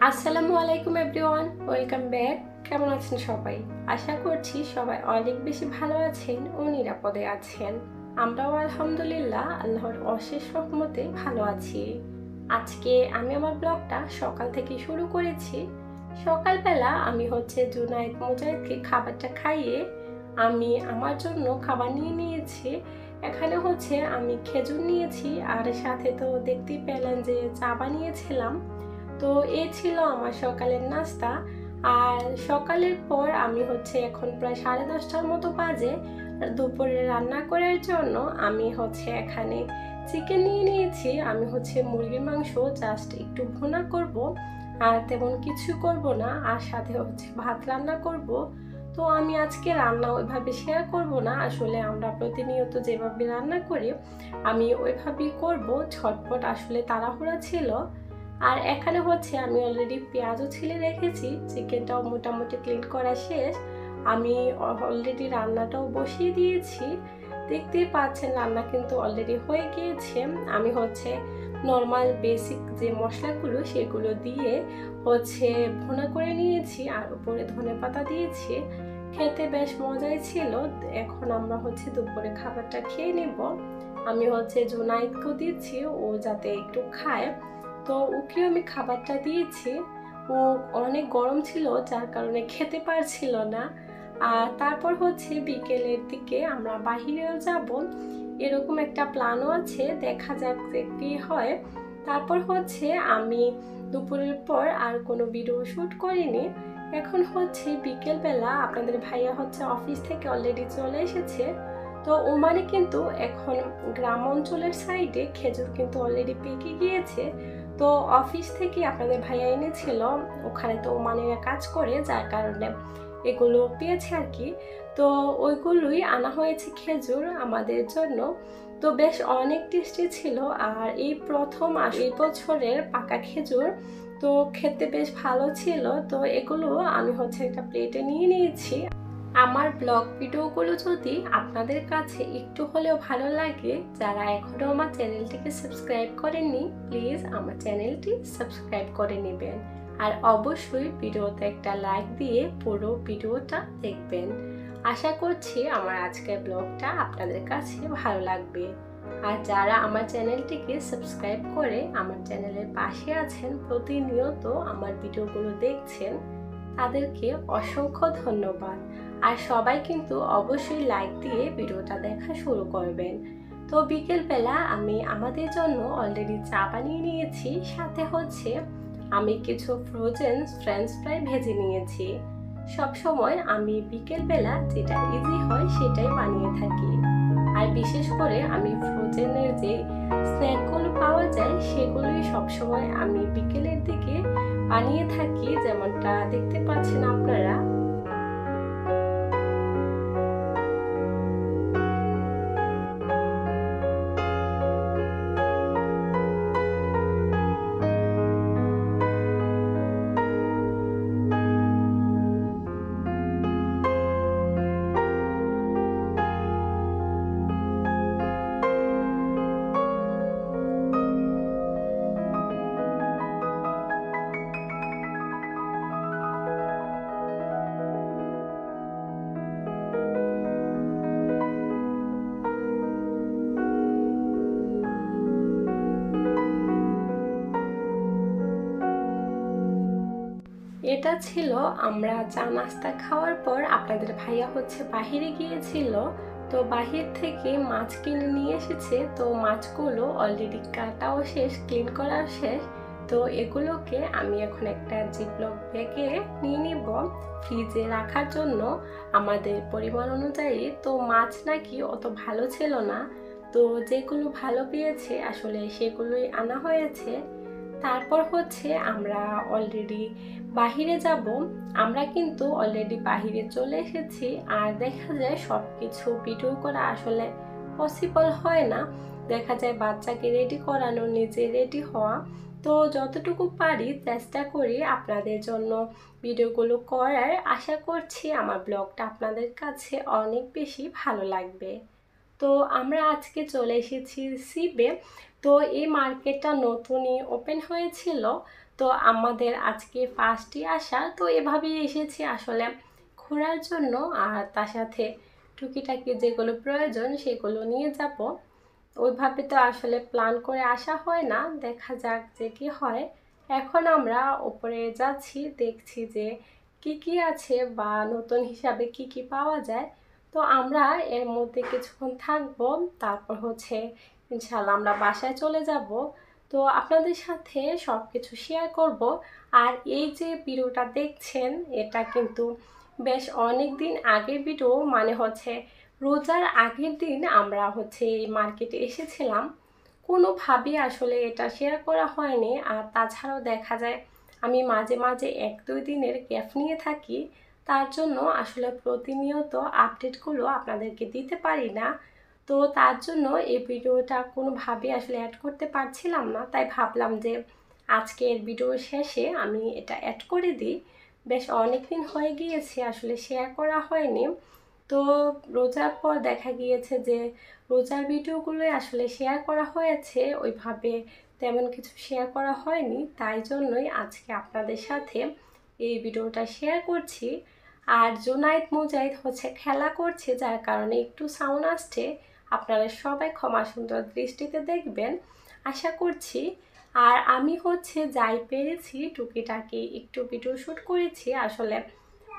আসসালামু আলাইকুম everyone, welcome back. কেমন আছেন সবাই? আশা করছি সবাই অনেক বেশি ভালো আছেন ও নিরাপদে আছেন। আমরাও আলহামদুলিল্লাহ আল্লাহর অশেষ রহমতে ভালো আছি। আজকে আমি আমার ব্লগটা সকাল থেকে শুরু করেছি। সকালবেলা আমি জুনায়েদ মুজাহিদকে খাবারটা খাইয়ে আমি আমার জন্য খাবার নিয়ে নিয়েছি। এখানে আমি খেজুর নিয়েছি আর সাথে তো দেখতেই পেলেন যে চা বানিয়েছিলাম। তো এই ছিল আমার সকালের নাস্তা। আর সকালের পর আমি এখন প্রায় 10:30টার মতো বাজে। দুপুরে রান্না করার জন্য আমি এখানে চিকেন নিয়ে নিয়েছি। আমি মুরগির মাংস জাস্ট একটু ভুনা করব, আর তেমন কিছু করব না। আর সাথে ভাত রান্না করব। তো আমি আজকে রান্না ওইভাবে শেয়ার করব না, আসলে আমরা প্রতিনিয়ত যেভাবে রান্না করি আমি ওইভাবেই করব। ঝটপট আসলে তাড়াহুড়া ছিল। আর এখানে আমি অলরেডি পেঁয়াজও ছিলে রেখেছি। চিকেনটাও মোটামুটি ক্লিন করা শেষ। আমি অলরেডি রান্নাটাও বসিয়ে দিয়েছি। দেখতেই পাচ্ছেন রান্না কিন্তু অলরেডি হয়ে গিয়েছে। আমি নর্মাল বেসিক যে মশলাগুলো সেগুলো দিয়ে ভুনা করে নিয়েছি, আর উপরে ধনেপাতা দিয়েছি। খেতে বেশ মজাই ছিল। এখন আমরা দুপুরে খাবারটা খেয়ে নেব। আমি জুনায়েদকেও দিচ্ছি, ও যাতে একটু খায়। তো ওকেও আমি খাবারটা দিয়েছি। ও অনেক গরম ছিল যার কারণে খেতে পারছিল না। আর তারপর বিকেলের দিকে আমরা বাহিরেও যাব, এরকম একটা প্ল্যানও আছে। দেখা যাক যে কি হয়। তারপর আমি দুপুরের পর আর কোনো ভিডিও শ্যুট করিনি। এখন বিকেলবেলা আপনাদের ভাইয়া অফিস থেকে অলরেডি চলে এসেছে। তো ওমানে কিন্তু এখন গ্রাম অঞ্চলের সাইডে খেজুর কিন্তু অলরেডি পেকে গিয়েছে। তো অফিস থেকে আপনাদের ভাইয়া এনেছিল, ওখানে তো ওমানিরা কাজ করে যার কারণে এগুলো পেয়েছে আর কি। তো ওইগুলোই আনা হয়েছে খেজুর আমাদের জন্য। তো বেশ অনেক টেস্টি ছিল। আর এই প্রথম এই বছরের পাকা খেজুর, তো খেতে বেশ ভালো ছিল। তো এগুলো আমি একটা প্লেটে নিয়ে নিয়েছি। আমার ব্লগ ভিডিওগুলো যদি আপনাদের কাছে একটু হলেও ভালো লাগে, যারা এখনো আমার চ্যানেলটিকে সাবস্ক্রাইব করেননি প্লিজ আমার চ্যানেলটি সাবস্ক্রাইব করে নেবেন। আর অবশ্যই ভিডিওতে একটা লাইক দিয়ে পুরো ভিডিওটা দেখবেন। আশা করছি আমার আজকের ব্লগটা আপনাদের কাছে ভালো লাগবে। আর যারা আমার চ্যানেলটিকে সাবস্ক্রাইব করে আমার চ্যানেলের পাশে আছেন, প্রতিনিয়ত আমার ভিডিওগুলো দেখছেন, তাদেরকে অসংখ্য ধন্যবাদ। আর সবাই কিন্তু অবশ্যই লাইক দিয়ে ভিডিওটা দেখা শুরু করবেন। তো বিকেলবেলা আমি আমাদের জন্য অলরেডি চা বানিয়ে নিয়েছি, সাথে আমি কিছু ফ্রোজেন ফ্রেঞ্চ ফ্রাই ভেজে নিয়েছি। সবসময় আমি বিকেলবেলা যেটা ইজি হয় সেটাই বানিয়ে থাকি। আর বিশেষ করে আমি ফ্রোজেনের যে স্ন্যাকগুলো পাওয়া যায় সেগুলোই সবসময় আমি বিকেলের দিকে বানিয়ে থাকি, যেমনটা দেখতে পাচ্ছেন আপনারা। এটা ছিল আমরা চা নাস্তা খাওয়ার পর আপনাদের ভাইয়া বাহিরে গিয়েছিল। তো বাহির থেকে মাছ কিনে নিয়ে এসেছে। তো মাছগুলো অলরেডি কাটাও শেষ, ক্লিন করা শেষ। তো এগুলোকে আমি এখন একটা জিপলক ব্যাগে নিয়ে নিব ফ্রিজে রাখার জন্য আমাদের পরিমাণ অনুযায়ী। তো মাছ নাকি অত ভালো ছিল না, তো যেগুলো ভালো পেয়েছে আসলে সেগুলোই আনা হয়েছে। তারপর আমরা অলরেডি বাহিরে যাব। আমরা কিন্তু অলরেডি বাহিরে চলে এসেছি। আর দেখা যায় সব কিছু ভিডিও করা আসলে পসিবল হয় না। দেখা যায় বাচ্চাকে রেডি করানো, নিজে রেডি হওয়া। তো যতটুকু পারি চেষ্টা করি আপনাদের জন্য ভিডিওগুলো করার। আশা করছি আমার ব্লগটা আপনাদের কাছে অনেক বেশি ভালো লাগবে। তো আমরা আজকে চলে এসেছি সিবে। তো এই মার্কেটটা নতুনই ওপেন হয়েছিল। তো আমাদের আজকে ফার্স্টই আসা, তো এভাবেই এসেছি আসলে ঘোরার জন্য, আর তার সাথে টুকিটাকি যেগুলো প্রয়োজন সেগুলো নিয়ে যাব। ওইভাবে তো আসলে প্ল্যান করে আসা হয় না, দেখা যাক যে কি হয়। এখন আমরা উপরে যাচ্ছি, দেখছি যে কি কি আছে বা নতুন হিসাবে কি কি পাওয়া যায়। তো আমরা এর মধ্যে কিছুক্ষণ থাকবো, তারপর হচ্ছে ইনশাল্লাহ আমরা বাসায় চলে যাব। তো আপনাদের সাথে সব কিছু শেয়ার করব। আর এই যে ভিডিওটা দেখছেন এটা কিন্তু বেশ অনেক দিন আগের ভিডিও, মানে হচ্ছে রোজার আগের দিন আমরা হচ্ছে এই মার্কেটে এসেছিলাম। কোনোভাবেই আসলে এটা শেয়ার করা হয়নি। আর তাছাড়াও দেখা যায় আমি মাঝে মাঝে 1-2 দিনের গ্যাপ নিয়ে থাকি, তার জন্য আসলে প্রতিনিয়ত আপডেটগুলো আপনাদেরকে দিতে পারি না। তো তার জন্য এই ভিডিওটা কোনোভাবেই আসলে অ্যাড করতে পারছিলাম না, তাই ভাবলাম যে আজকের ভিডিওর শেষে আমি এটা অ্যাড করে দিই। বেশ অনেক দিন হয়ে গিয়েছে আসলে শেয়ার করা হয়নি। তো রোজার পর দেখা গিয়েছে যে রোজার ভিডিওগুলোই আসলে শেয়ার করা হয়েছে, ওইভাবে তেমন কিছু শেয়ার করা হয়নি, তাই জন্যই আজকে আপনাদের সাথে এই ভিডিওটা শেয়ার করছি। আর জুনাইদ মুজাহিদ হচ্ছে খেলা করছে, যার কারণে একটু সাউন্ড আসছে, আপনারা সবাই ক্ষমা সুন্দর দৃষ্টিতে দেখবেন আশা করছি। আর আমি হচ্ছে যাই পেরেছি টুকিটাকি একটু ভিডিও শ্যুট করেছি। আসলে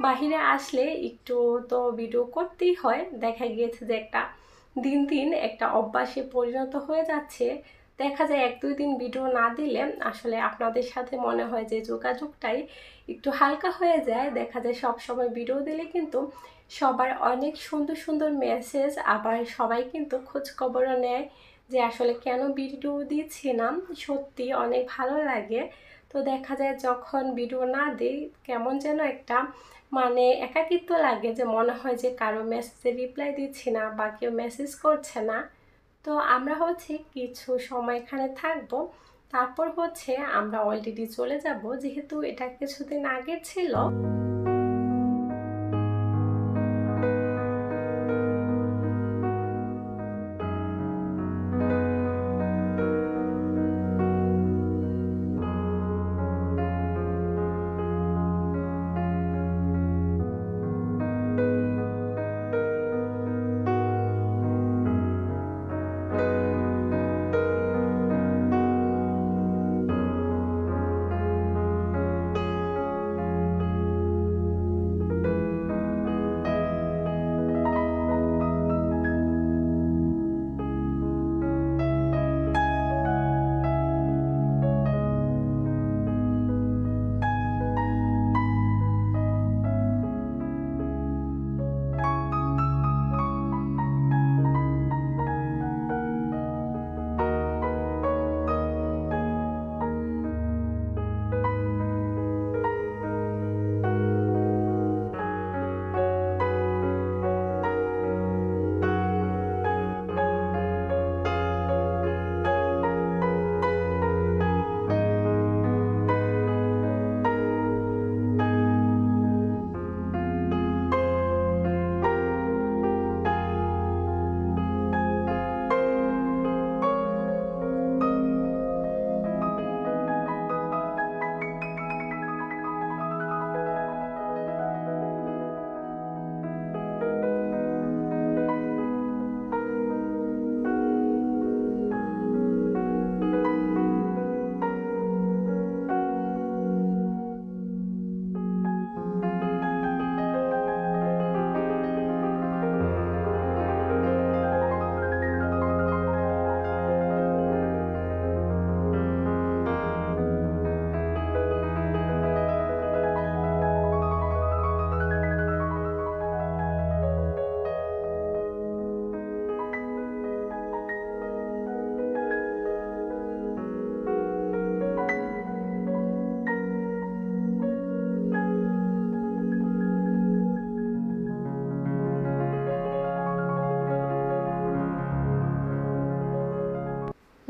বাহিরে আসলে একটু তো ভিডিও করতেই হয়, দেখা গিয়েছে যে একটা দিন দিন একটা অভ্যাসে পরিণত হয়ে যাচ্ছে। দেখা যায় 1-2 দিন ভিডিও না দিলে আসলে আপনাদের সাথে মনে হয় যে যোগাযোগটাই একটু হালকা হয়ে যায়। দেখা যায় সব সময় ভিডিও দিলে কিন্তু সবার অনেক সুন্দর সুন্দর মেসেজ, আবার সবাই কিন্তু খোঁজ খবরও নেয় যে আসলে কেন ভিডিও দিচ্ছি না। সত্যি অনেক ভালো লাগে। তো দেখা যায় যখন ভিডিও না দিই কেমন যেন একটা মানে একাকিত্ব লাগে, যে মনে হয় যে কারো মেসেজে রিপ্লাই দিচ্ছি না বা কেউ মেসেজ করছে না। তো আমরা হচ্ছে কিছু সময় এখানে থাকবো, তারপর হচ্ছে আমরা অলরেডি চলে যাব, যেহেতু এটা কিছুদিন আগের ছিল।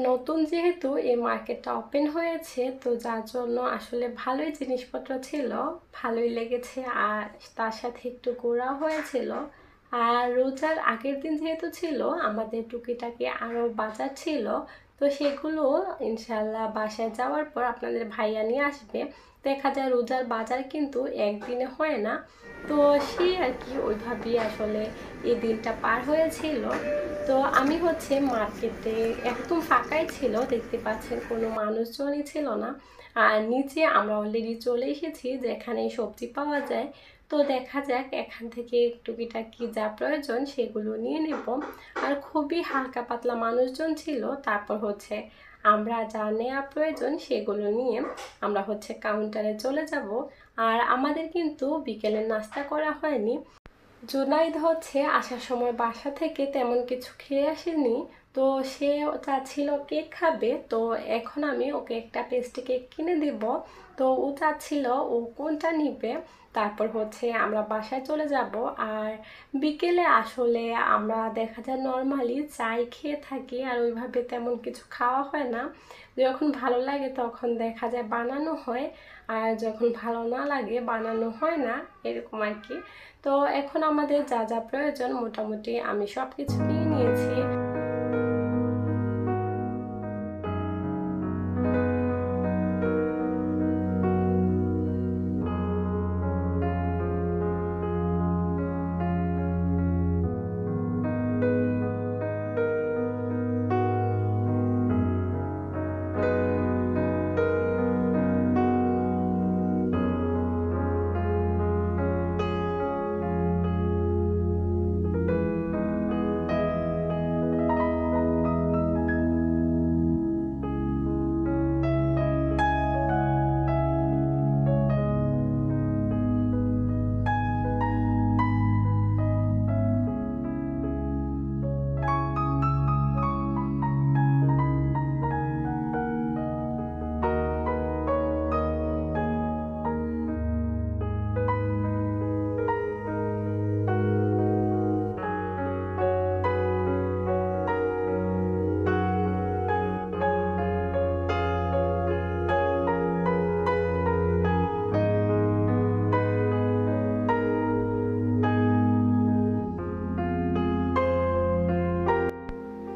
নতুন যেহেতু এই মার্কেটটা ওপেন হয়েছে, তো যার জন্য আসলে ভালোই জিনিসপত্র ছিল, ভালোই লেগেছে। আর তার সাথে একটু ঘোরা হয়েছিল। আর রোজার আগের দিন যেহেতু ছিল, আমাদের টুকিটাকি আরও বাজার ছিল, তো সেগুলো ইনশাল্লাহ বাসায় যাওয়ার পর আপনাদের ভাইয়া নিয়ে আসবে। দেখা যায় রোজার বাজার কিন্তু একদিনে হয় না, তো সে আর কি ওইভাবেই আসলে এই দিনটা পার হয়েছিল। তো আমি হচ্ছে মার্কেটে একদম ফাঁকাই ছিল, দেখতে পাচ্ছেন কোনো মানুষজনই ছিল না। আর নিচে আমরা অলরেডি চলে এসেছি যেখানে সবজি পাওয়া যায়। তো দেখা যাক এখান থেকে টুকিটাকি যা প্রয়োজন সেগুলো নিয়ে নেব। আর খুবই হালকা পাতলা মানুষজন ছিল। তারপর হচ্ছে আমরা যা নেওয়া প্রয়োজন সেগুলো নিয়ে আমরা হচ্ছে কাউন্টারে চলে যাব। আর আমাদের কিন্তু বিকেলের নাস্তা করা হয়নি। জুনাইদ হচ্ছে আসার সময় বাসা থেকে তেমন কিছু খেয়ে আসেনি, তো সে চাচ্ছিল কেক খাবে। তো এখন আমি ওকে একটা পেস্ট্রি কেক কিনে দিব। তো ও চাচ্ছিল ও কোনটা নিবে। তারপর হচ্ছে আমরা বাসায় চলে যাব। আর বিকেলে আসলে আমরা দেখা যায় নর্মালি চাই খেয়ে থাকি, আর ওইভাবে তেমন কিছু খাওয়া হয় না। যখন ভালো লাগে তখন দেখা যায় বানানো হয়, আর যখন ভালো না লাগে বানানো হয় না, এরকম আর কি। তো এখন আমাদের যা যা প্রয়োজন মোটামুটি আমি সব কিছু নিয়ে নিয়েছি।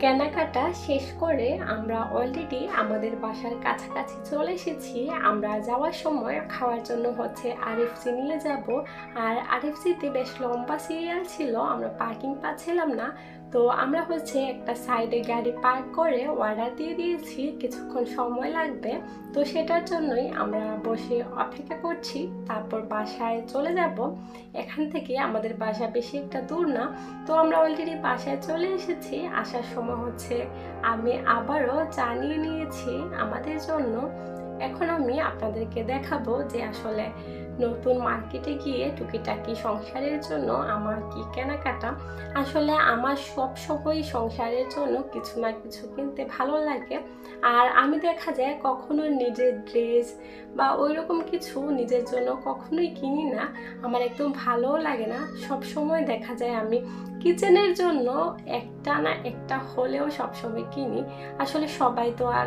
কেনাকাটা শেষ করে আমরা অলরেডি আমাদের বাসার কাছাকাছি চলে এসেছি। আমরা যাওয়ার সময় খাওয়ার জন্য হচ্ছে আরএফসি নিয়ে যাব। আর আরএফসিতে বেশ লম্বা সিরিয়াল ছিল, আমরা পার্কিং পাচ্ছিলাম না। তো আমরা হচ্ছে একটা সাইডে গাড়ি পার্ক করে অর্ডার দিয়ে দিয়েছি, কিছুক্ষণ সময় লাগবে। তো সেটার জন্যই আমরা বসে অপেক্ষা করছি, তারপর বাসায় চলে যাব। এখান থেকে আমাদের বাসা বেশি একটা দূর না। তো আমরা অলরেডি বাসায় চলে এসেছি। আসার সময় হচ্ছে আমি আবারও চা নিয়ে নিয়েছি আমাদের জন্য। এখন আমি আপনাদেরকে দেখাবো যে আসলে নতুন মার্কেটে গিয়ে টুকিটাকি সংসারের জন্য আমার কি কেনাকাটা। আসলে আমার সব সময় সংসারের জন্য কিছু না কিছু কিনতে ভালো লাগে। আর আমি দেখা যায় কখনো নিজের ড্রেস বা ওই রকম কিছু নিজের জন্য কখনোই কিনি না, আমার একদম ভালোও লাগে না। সব সময় দেখা যায় আমি কিচেনের জন্য একটা না একটা হলেও সবসময় কিনি। আসলে সবাই তো আর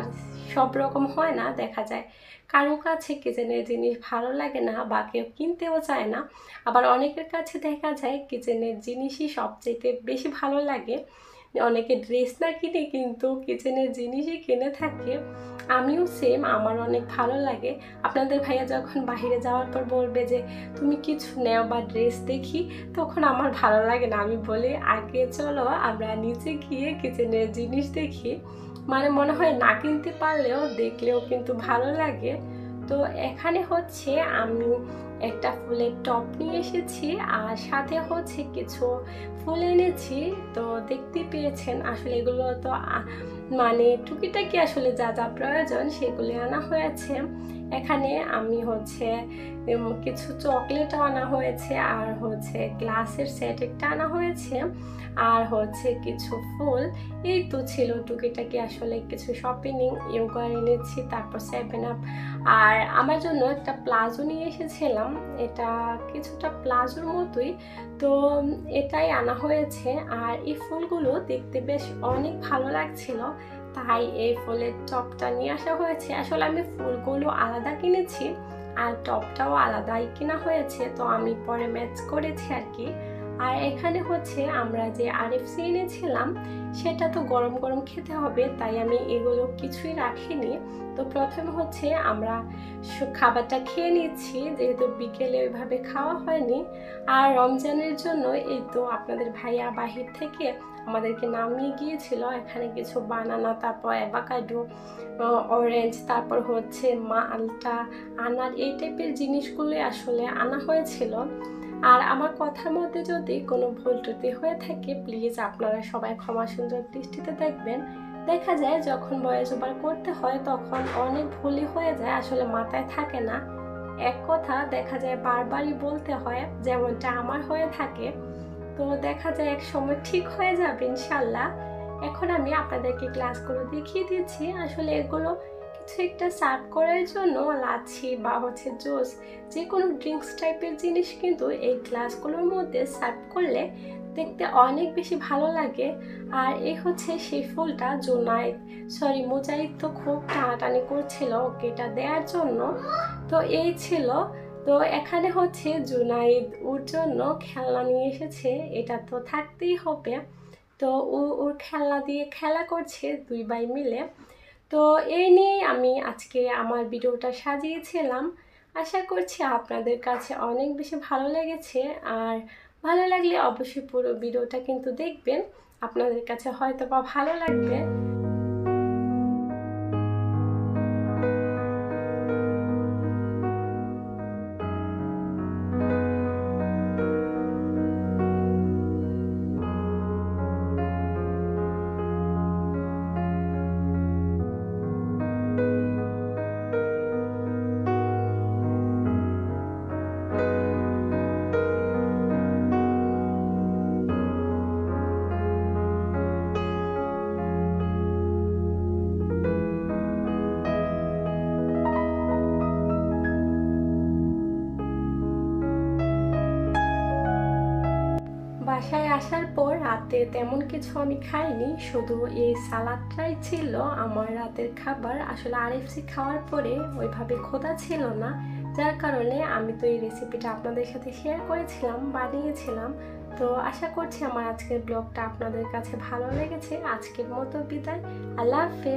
সব রকম হয় না, দেখা যায় কারো কাছে কিচেনের জিনিস ভালো লাগে না বা কেউ কিনতেও চায় না। আবার অনেকের কাছে দেখা যায় কিচেনের জিনিসই সবচেয়ে বেশি ভালো লাগে। অনেকে ড্রেস না কিনে কিন্তু কিচেনের জিনিসই কিনে থাকে। আমিও সেম, আমার অনেক ভালো লাগে। আপনাদের ভাইয়া যখন বাইরে যাওয়ার পর বলবে যে তুমি কিছু নেও বা ড্রেস দেখি, তখন আমার ভালো লাগে না। আমি বলি আগে চলো আমরা নিচে গিয়ে কিচেনের জিনিস দেখি। মানে মনে হয় না কিনতে পারলেও দেখলেও কিন্তু ভালো লাগে। তো এখানে হচ্ছে আমি একটা ফুলের টপ নিয়ে এসেছি, আর সাথে হচ্ছে কিছু ফুল এনেছি। তো দেখতে পেয়েছেন আসলে এগুলো তো মানে টুকিটাকি আসলে যা যা প্রয়োজন সেগুলি আনা হয়েছে। এখানে আমি হচ্ছে কিছু চকলেটও আনা হয়েছে, আর হচ্ছে গ্লাসের সেট একটা আনা হয়েছে, আর হচ্ছে কিছু ফুল। এই তো ছিল টুকিটাকি আসলে কিছু শপিং। ইয়োগার এনেছি, তারপর 7 আপ। আর আমার জন্য একটা প্লাজো নিয়ে এসেছিলাম, এটা কিছুটা প্লাজোর মতোই। তো এটাই আনা হয়েছে। আর এই ফুলগুলো দেখতে বেশ অনেক ভালো লাগছিল, তাই এই ফুলের টপটা নিয়ে আসা হয়েছে। আসলে আমি ফুলগুলো আলাদা কিনেছি আর টপটাও আলাদাই কেনা হয়েছে, তো আমি পরে ম্যাচ করেছি আর কি। আর এখানে হচ্ছে আমরা যে আরএফসি এনেছিলাম সেটা তো গরম গরম খেতে হবে, তাই আমি এগুলো কিছুই রাখিনি। তো প্রথমে হচ্ছে আমরা খাবারটা খেয়ে নিচ্ছি, যেহেতু বিকেলে ওইভাবে খাওয়া হয়নি। আর রমজানের জন্য এই তো আপনাদের ভাইয়া বাহির থেকে আমাদেরকে নামিয়ে গিয়েছিল এখানে কিছু বানানা, তারপর অ্যাভোকাডো, অরেঞ্জ, তারপর হচ্ছে মালটা, আনার, এই টাইপের জিনিসগুলোই আসলে আনা হয়েছিল। আর আমার কথার মধ্যে যদি কোনো ভুল ত্রুটি হয়ে থাকে প্লিজ আপনারা সবাই ক্ষমা সুন্দর দৃষ্টিতে দেখবেন। দেখা যায় যখন ভয়েস ওভার করতে হয় তখন অনেক ভুলই হয়ে যায়, আসলে মাথায় থাকে না। এক কথা দেখা যায় বারবারই বলতে হয়, যেমনটা আমার হয়ে থাকে। তো দেখা যায় এক সময় ঠিক হয়ে যাবে ইনশাল্লাহ। এখন আমি আপনাদেরকে ক্লাসগুলো দেখিয়ে দিচ্ছি। আসলে এগুলো কিছু একটা সার্ভ করার জন্য লাচ্ছি বা হচ্ছে জুস, যে কোনো ড্রিঙ্কস টাইপের জিনিস কিন্তু এই গ্লাসগুলোর মধ্যে সার্ভ করলে দেখতে অনেক বেশি ভালো লাগে। আর এই হচ্ছে সেই ফুলটা মুজাহিদ তো খুব টানাটানি করছিল ওকে এটা দেওয়ার জন্য। তো এই ছিল। তো এখানে হচ্ছে জুনাইদ ওর জন্য খেলনা নিয়ে এসেছে, এটা তো থাকতেই হবে। তো ওর খেলনা দিয়ে খেলা করছে দুই ভাই মিলে। তো এই নিয়ে আমি আজকে আমার ভিডিওটা সাজিয়েছিলাম। আশা করছি আপনাদের কাছে অনেক বেশি ভালো লেগেছে। আর ভালো লাগলে অবশ্যই পুরো ভিডিওটা কিন্তু দেখবেন, আপনাদের কাছে হয়তো বা ভালো লাগবে। বাসায় আসার পর রাতে তেমন কিছু আমি খাইনি, শুধু এই সালাদটাই ছিল আমার রাতের খাবার। আসলে আরএফসি খাওয়ার পরে ওইভাবে ক্ষুধা ছিল না, যার কারণে আমি তো এই রেসিপিটা আপনাদের সাথে শেয়ার করেছিলাম, বানিয়েছিলাম। তো আশা করছি আমার আজকের ব্লগটা আপনাদের কাছে ভালো লেগেছে। আজকের মতো বিদায়, আল্লাহ হাফেজ।